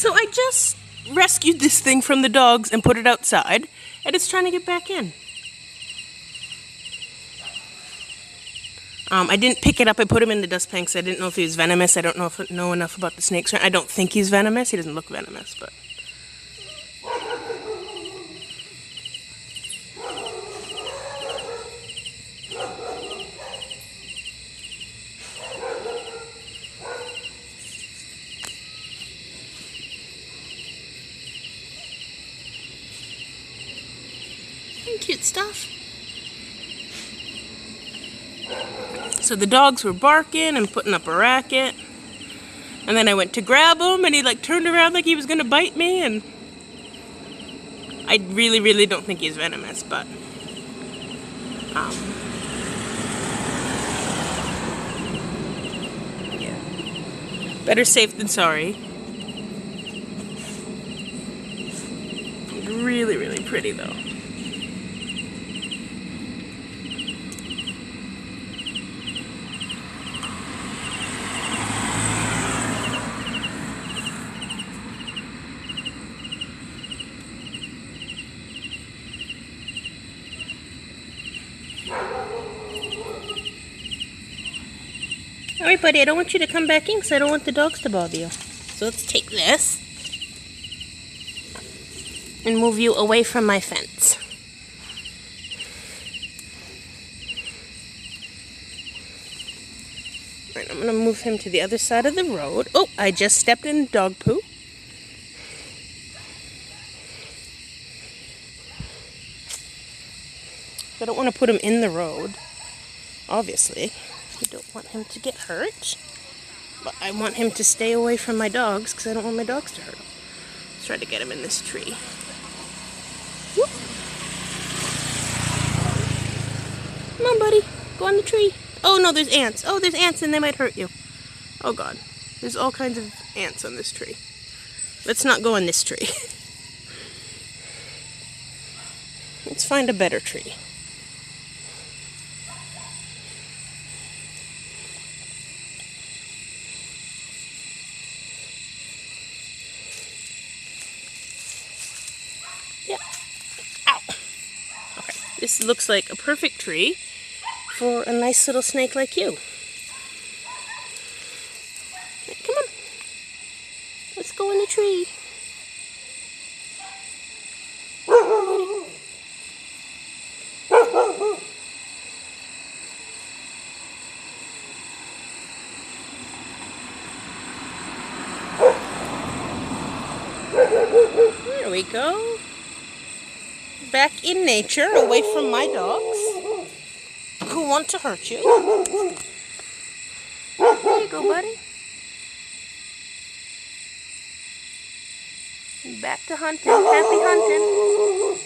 So I just rescued this thing from the dogs and put it outside, and it's trying to get back in. I didn't pick it up. I put him in the dustpan because I didn't know if he was venomous. I don't know enough about the snakes. I don't think he's venomous. He doesn't look venomous, but... Cute stuff. So the dogs were barking and putting up a racket, and then I went to grab him and he like turned around like he was gonna bite me, and I really don't think he's venomous, but yeah, better safe than sorry. Really pretty though. Alright, buddy, I don't want you to come back in because I don't want the dogs to bother you. So let's take this and move you away from my fence. Alright, I'm going to move him to the other side of the road. Oh, I just stepped in dog poo. I don't want to put him in the road, obviously. I don't want him to get hurt, but I want him to stay away from my dogs because I don't want my dogs to hurt him. Let's try to get him in this tree. Whoop. Come on, buddy. Go on the tree. Oh, no, there's ants. Oh, there's ants and they might hurt you. Oh, God. There's all kinds of ants on this tree. Let's not go on this tree. Let's find a better tree. This looks like a perfect tree for a nice little snake like you. Come on. Let's go in the tree. There we go. Back in nature, away from my dogs who want to hurt you. There you go, buddy. Back to hunting. Happy hunting.